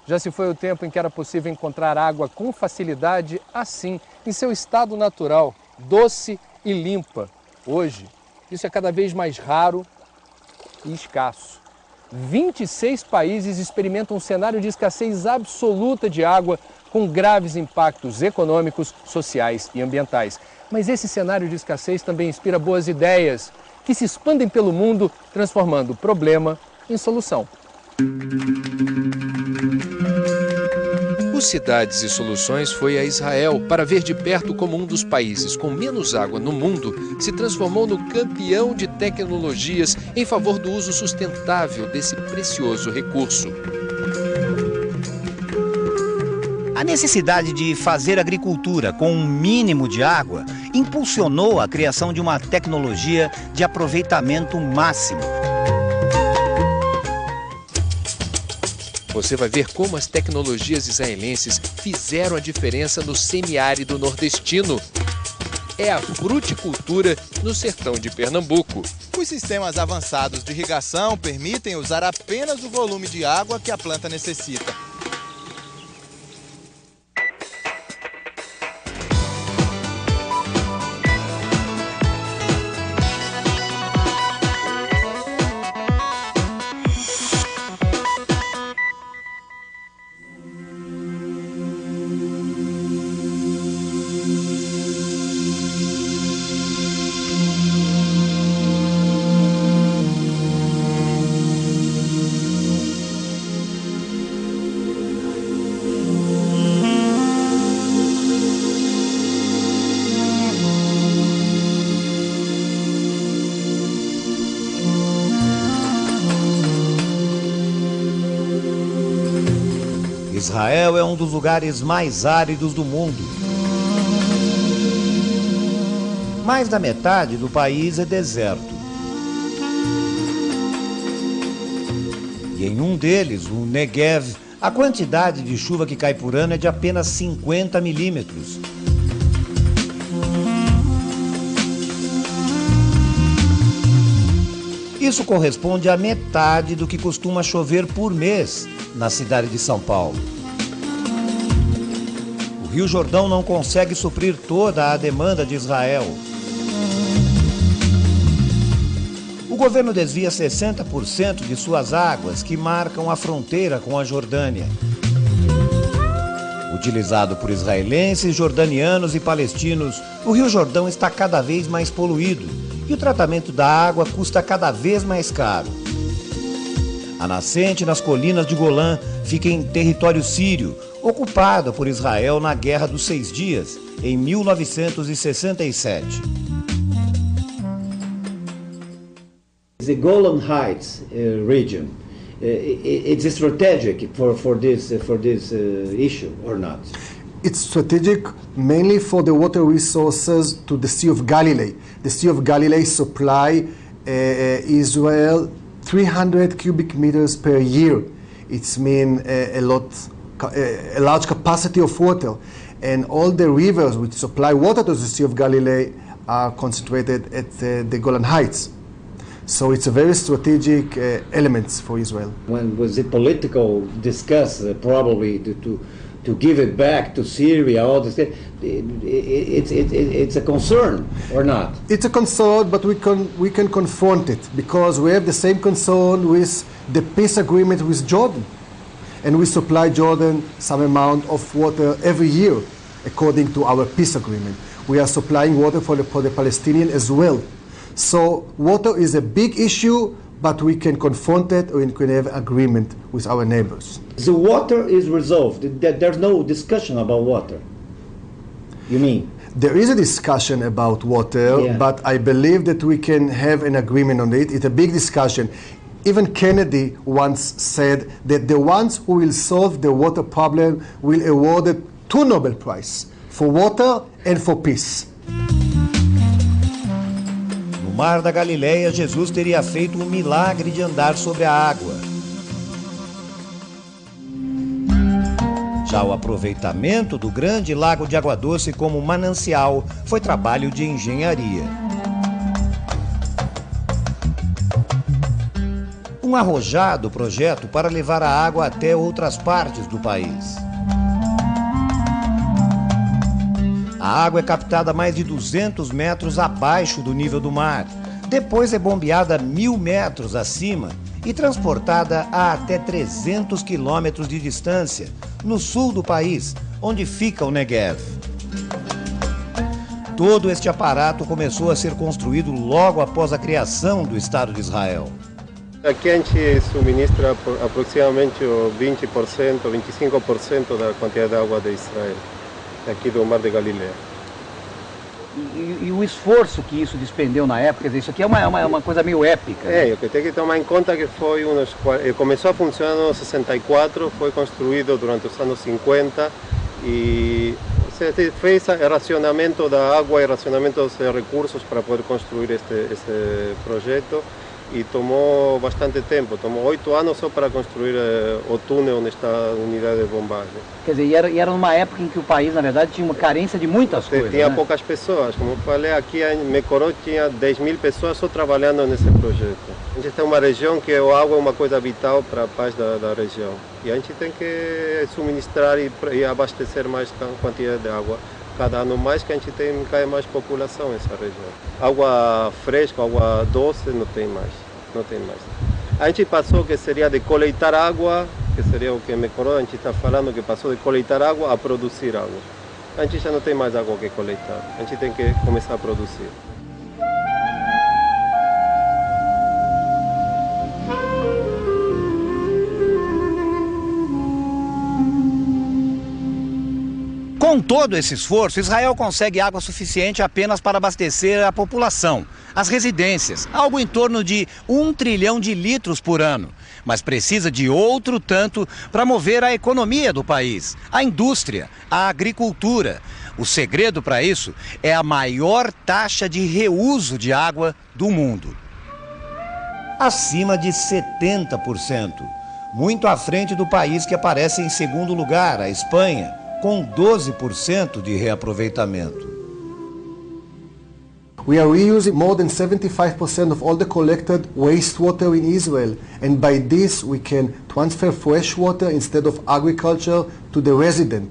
Já se foi o tempo em que era possível encontrar água com facilidade assim, em seu estado natural, doce e limpa. Hoje, isso é cada vez mais raro e escasso. 26 países experimentam um cenário de escassez absoluta de água, com graves impactos econômicos, sociais e ambientais. Mas esse cenário de escassez também inspira boas ideias, que se expandem pelo mundo, transformando o problema em solução. O Cidades e Soluções foi a Israel para ver de perto como um dos países com menos água no mundo se transformou no campeão de tecnologias em favor do uso sustentável desse precioso recurso. A necessidade de fazer agricultura com um mínimo de água impulsionou a criação de uma tecnologia de aproveitamento máximo. Você vai ver como as tecnologias israelenses fizeram a diferença no semiárido nordestino. É a fruticultura no sertão de Pernambuco. Os sistemas avançados de irrigação permitem usar apenas o volume de água que a planta necessita. Israel é um dos lugares mais áridos do mundo. Mais da metade do país é deserto. E em um deles, o Negev, a quantidade de chuva que cai por ano é de apenas 50 milímetros. Isso corresponde à metade do que costuma chover por mês na cidade de São Paulo. O Rio Jordão não consegue suprir toda a demanda de Israel. O governo desvia 60% de suas águas que marcam a fronteira com a Jordânia. Utilizado por israelenses, jordanianos e palestinos, o Rio Jordão está cada vez mais poluído e o tratamento da água custa cada vez mais caro. A nascente nas colinas de Golã fica em território sírio, ocupado por Israel na Guerra dos 6 Dias, em 1967. The Golan Heights region, it's strategic for this issue or not? It's strategic mainly for the water resources to the Sea of Galilee. The Sea of Galilee supply Israel 300 cubic meters per year. It's a large capacity of water, and all the rivers which supply water to the Sea of Galilee are concentrated at the Golan Heights. So it's a very strategic element for Israel. When was the political discuss probably to give it back to Syria, all this, it's a concern or not? It's a concern, but we can confront it because we have the same concern with the peace agreement with Jordan. And we supply Jordan some amount of water every year according to our peace agreement. We are supplying water for the Palestinians as well. So water is a big issue, but we can confront it or we can have agreement with our neighbors. The water is resolved. There's no discussion about water. You mean? There is a discussion about water, yeah, but I believe that we can have an agreement on it. It's a big discussion. Even Kennedy once said that the ones who will solve the water problem will award 2 Nobel Prizes, for water and for peace. No Mar da Galileia, Jesus teria feito um milagre de andar sobre a água. Já o aproveitamento do grande lago de Água Doce como manancial foi trabalho de engenharia. um arrojado projeto para levar a água até outras partes do país. A água é captada a mais de 200 metros abaixo do nível do mar. Depois é bombeada 1000 metros acima e transportada a até 300 quilômetros de distância, no sul do país, onde fica o Negev. Todo este aparato começou a ser construído logo após a criação do Estado de Israel. Aqui a gente suministra aproximadamente 20%, 25% da quantidade de água de Israel, aqui do Mar de Galileia. E o esforço que isso despendeu na época, quer dizer, isso aqui é uma coisa meio épica. O que tem que tomar em conta que foi começou a funcionar no 64, foi construído durante os anos 50 e se fez racionamento da água e racionamento dos recursos para poder construir este projeto. E tomou bastante tempo, tomou 8 anos só para construir o túnel onde está a unidade de bombagem. Quer dizer, e era numa época em que o país, na verdade, tinha uma carência de muitas coisas. Tinha né? poucas pessoas, como eu falei, aqui em Mekorot tinha 10.000 pessoas só trabalhando nesse projeto. A gente tem uma região que a água é uma coisa vital para a paz da região. E a gente tem que suministrar e abastecer mais quantidade de água. Cada ano mais que a gente tem cada mais população nessa região. Água fresca, água doce não tem mais. A gente passou que seria de coletar água, que seria o que Mekorot, a gente está falando que passou de coletar água a produzir água. A gente já não tem mais água que coletar, a gente tem que começar a produzir. Com todo esse esforço, Israel consegue água suficiente apenas para abastecer a população, as residências, algo em torno de 1 trilhão de litros por ano. Mas precisa de outro tanto para mover a economia do país, a indústria, a agricultura. O segredo para isso é a maior taxa de reuso de água do mundo. Acima de 70%, muito à frente do país que aparece em segundo lugar, a Espanha, com 12% de reaproveitamento. We are reusing more than 75% of all the collected wastewater in Israel, and by this we can transfer fresh water instead of agriculture to the resident.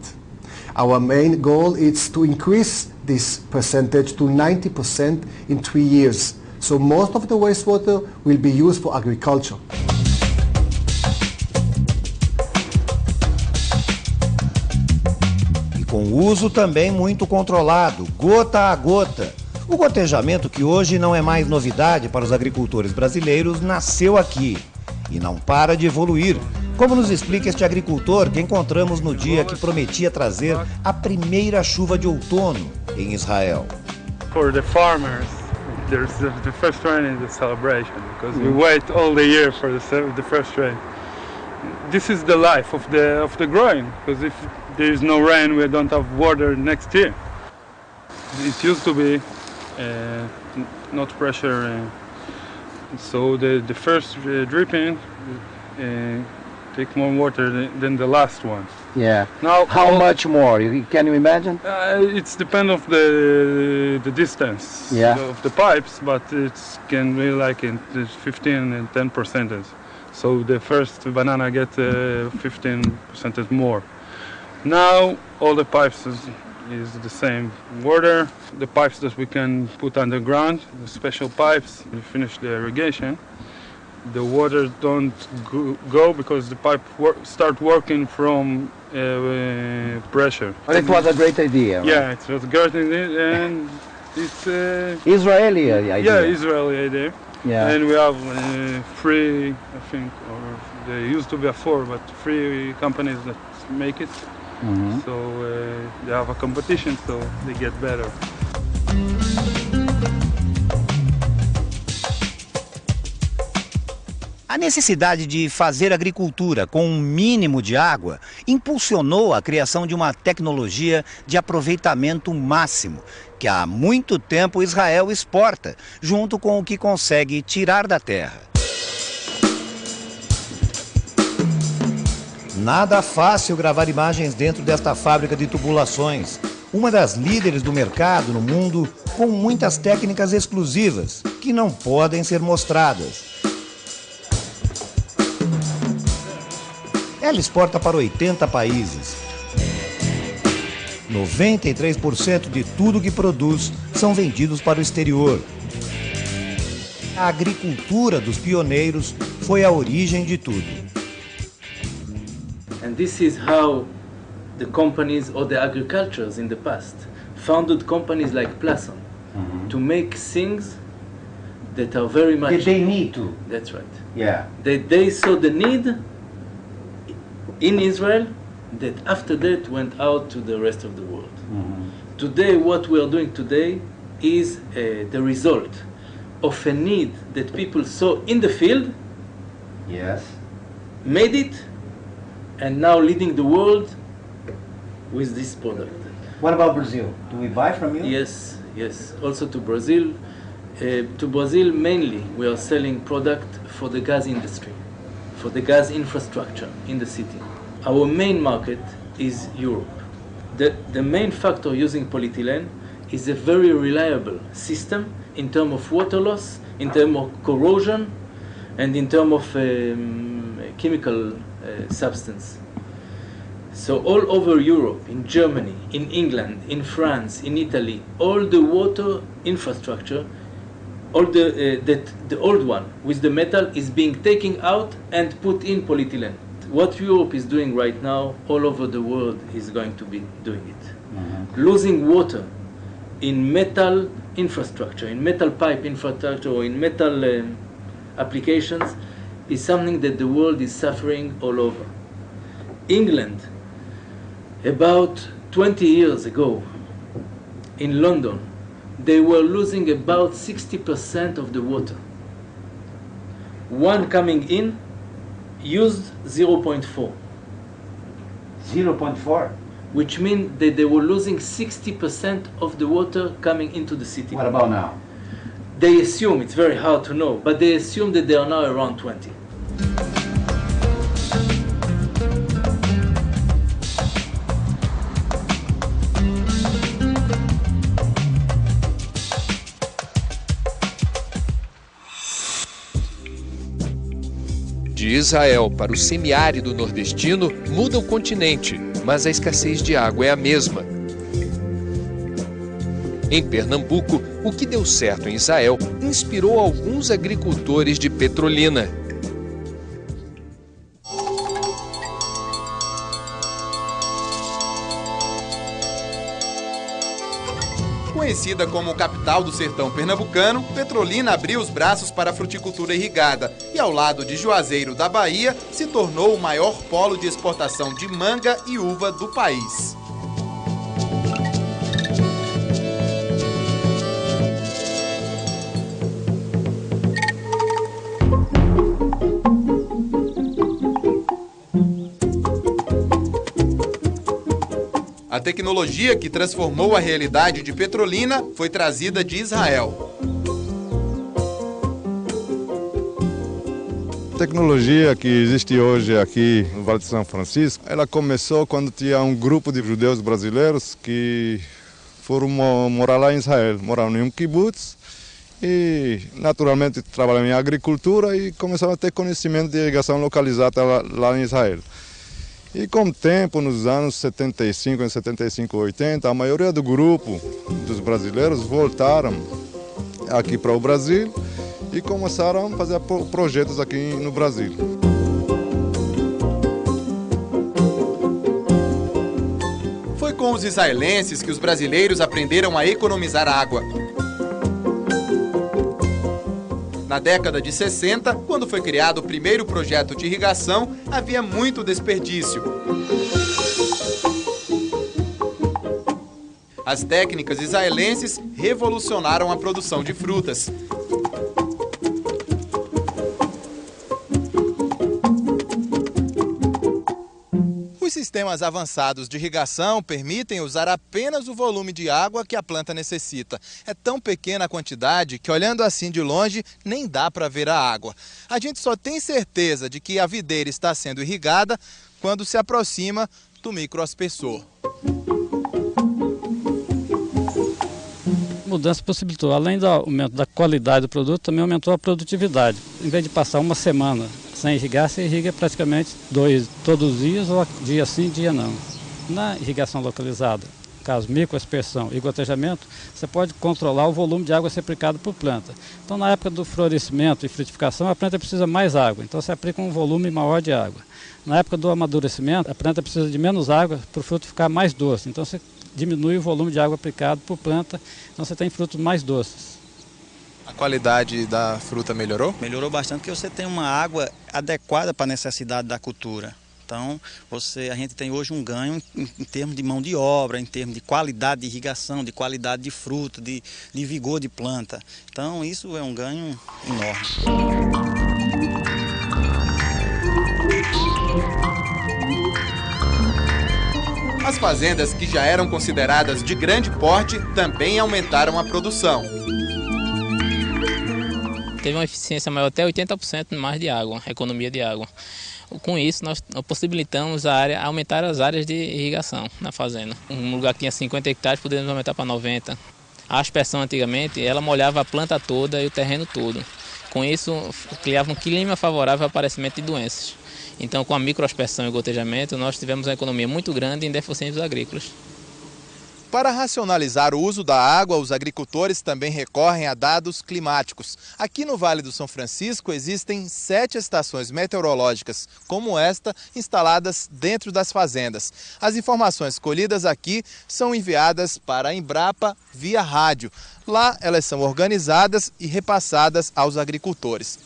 Our main goal is to increase this percentage to 90% in 3 years. So most of the wastewater will be used for agriculture. Com uso também muito controlado, gota a gota. O gotejamento, que hoje não é mais novidade para os agricultores brasileiros, nasceu aqui e não para de evoluir, como nos explica este agricultor que encontramos no dia que prometia trazer a primeira chuva de outono em Israel. For the farmers, there's the first rain in the celebration because we wait all the year for the first rain. This is the life of the growing, because if there is no rain, we don't have water next year. It used to be not pressure, so the first dripping take more water than the last one. Yeah. Now, how much more? Can you imagine? It's depend of the distance of the pipes, but it can be like in 15 and 10%. So the first banana get 15% more. Now all the pipes is the same water. The pipes that we can put underground, the special pipes, we finish the irrigation. The water don't go because the pipe start working from pressure. But it was a great idea. Right? Yeah, it was a great idea, and it's Israeli idea. Yeah, Israeli idea. Yeah. And we have 3, I think, or there used to be 4, but 3 companies that make it. Mm-hmm. So they have a competition, so they get better. A necessidade de fazer agricultura com um mínimo de água impulsionou a criação de uma tecnologia de aproveitamento máximo, que há muito tempo Israel exporta, junto com o que consegue tirar da terra. Nada fácil gravar imagens dentro desta fábrica de tubulações, uma das líderes do mercado no mundo, com muitas técnicas exclusivas que não podem ser mostradas. ela exporta para 80 países. 93% de tudo que produz são vendidos para o exterior. A agricultura dos pioneiros foi a origem de tudo. And this is how the companies or the agricultures in the past founded companies like Plason to make things that are very much... That they need to. That's right. Yeah. They saw the need in Israel that after that went out to the rest of the world. Today, what we are doing today is the result of a need that people saw in the field, Yes. made it, and now leading the world with this product. What about Brazil? Do we buy from you? Yes, yes. Also to Brazil. To Brazil mainly, we are selling product for the gas industry, for the gas infrastructure in the city. Our main market is Europe. The main factor using polyethylene is a very reliable system in terms of water loss, in terms of corrosion, and in terms of chemical substance. So all over Europe, in Germany, in England, in France, in Italy, all the water infrastructure, all the old one with the metal is being taken out and put in polyethylene. What Europe is doing right now, all over the world is going to be doing it. Losing water in metal infrastructure, in metal pipe infrastructure, or in metal applications is something that the world is suffering all over. England, about 20 years ago, in London, they were losing about 60% of the water. One coming in used 0.4. 0.4? Which means that they were losing 60% of the water coming into the city. What about now? They assume, it's very hard to know, but they assume that they are now around 20. De Israel para o semiárido nordestino muda o continente, mas a escassez de água é a mesma. Em Pernambuco, o que deu certo em Israel inspirou alguns agricultores de Petrolina. Conhecida como capital do sertão pernambucano, Petrolina abriu os braços para a fruticultura irrigada e, ao lado de Juazeiro da Bahia, se tornou o maior polo de exportação de manga e uva do país. A tecnologia que transformou a realidade de Petrolina foi trazida de Israel. A tecnologia que existe hoje aqui no Vale de São Francisco, ela começou quando tinha um grupo de judeus brasileiros que foram morar lá em Israel, moraram em um kibbutz e naturalmente trabalharam em agricultura e começaram a ter conhecimento de irrigação localizada lá em Israel. E com o tempo, nos anos 75, 80, a maioria do grupo dos brasileiros voltaram aqui para o Brasil e começaram a fazer projetos aqui no Brasil. Foi com os israelenses que os brasileiros aprenderam a economizar água. Na década de 60, quando foi criado o primeiro projeto de irrigação, havia muito desperdício. As técnicas israelenses revolucionaram a produção de frutas. Os sistemas avançados de irrigação permitem usar apenas o volume de água que a planta necessita. É tão pequena a quantidade que, olhando assim de longe, nem dá para ver a água. A gente só tem certeza de que a videira está sendo irrigada quando se aproxima do microaspersor. A mudança possibilitou, além do aumento da qualidade do produto, também aumentou a produtividade. Em vez de passar uma semana Sem irrigar, você irriga praticamente todos os dias, ou dia sim, dia não. Na irrigação localizada, caso microaspersão e gotejamento, você pode controlar o volume de água a ser aplicado por planta. Então, na época do florescimento e frutificação, a planta precisa mais água, então você aplica um volume maior de água. Na época do amadurecimento, a planta precisa de menos água para o fruto ficar mais doce, então você diminui o volume de água aplicado por planta, então você tem frutos mais doces. A qualidade da fruta melhorou? Melhorou bastante porque você tem uma água adequada para a necessidade da cultura. Então, a gente tem hoje um ganho em termos de mão de obra, em termos de qualidade de irrigação, de qualidade de fruta, de vigor de planta. Então, isso é um ganho enorme. As fazendas que já eram consideradas de grande porte também aumentaram a produção. Teve uma eficiência maior, até 80% mais de água, economia de água. Com isso, nós possibilitamos aumentar as áreas de irrigação na fazenda. Um lugar que tinha 50 hectares, podemos aumentar para 90. A aspersão, antigamente, ela molhava a planta toda e o terreno todo. Com isso, criava um clima favorável ao aparecimento de doenças. Então, com a microaspersão e o gotejamento, nós tivemos uma economia muito grande em deficiências agrícolas. Para racionalizar o uso da água, os agricultores também recorrem a dados climáticos. Aqui no Vale do São Francisco existem 7 estações meteorológicas, como esta, instaladas dentro das fazendas. As informações colhidas aqui são enviadas para a Embrapa via rádio. Lá elas são organizadas e repassadas aos agricultores.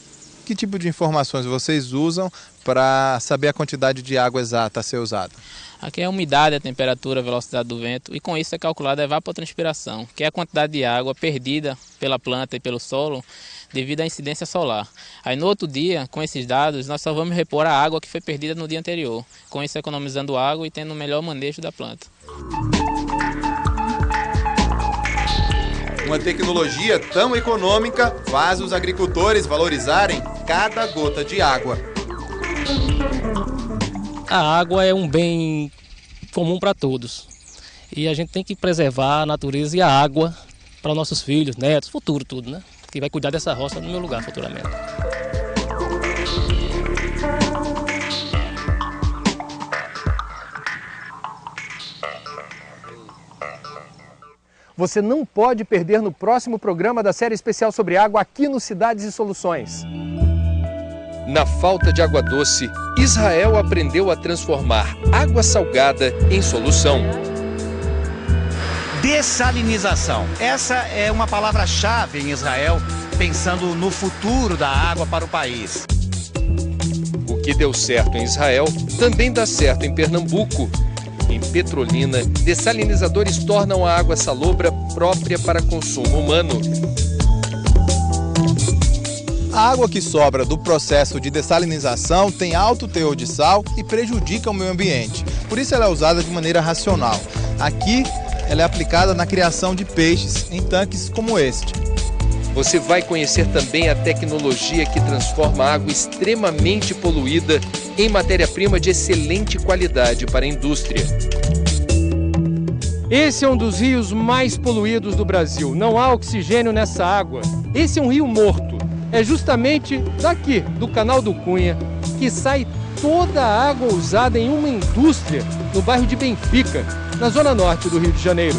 Que tipo de informações vocês usam para saber a quantidade de água exata a ser usada? Aqui é a umidade, a temperatura, a velocidade do vento, e com isso é calculada a evapotranspiração, que é a quantidade de água perdida pela planta e pelo solo devido à incidência solar. Aí no outro dia, com esses dados, nós só vamos repor a água que foi perdida no dia anterior, com isso economizando água e tendo um melhor manejo da planta. Uma tecnologia tão econômica faz os agricultores valorizarem cada gota de água. A água é um bem comum para todos e a gente tem que preservar a natureza e a água para nossos filhos, netos, futuro tudo, né? Que vai cuidar dessa roça no meu lugar futuramente. Você não pode perder no próximo programa da série especial sobre água aqui no Cidades e Soluções. Na falta de água doce, Israel aprendeu a transformar água salgada em solução. Dessalinização. Essa é uma palavra-chave em Israel, pensando no futuro da água para o país. O que deu certo em Israel também dá certo em Pernambuco. Em Petrolina, dessalinizadores tornam a água salobra própria para consumo humano. A água que sobra do processo de dessalinização tem alto teor de sal e prejudica o meio ambiente. Por isso ela é usada de maneira racional. Aqui, ela é aplicada na criação de peixes em tanques como este. Você vai conhecer também a tecnologia que transforma a água extremamente poluída em matéria-prima de excelente qualidade para a indústria. Esse é um dos rios mais poluídos do Brasil. Não há oxigênio nessa água. Esse é um rio morto. É justamente daqui, do Canal do Cunha, que sai toda a água usada em uma indústria no bairro de Benfica, na zona norte do Rio de Janeiro.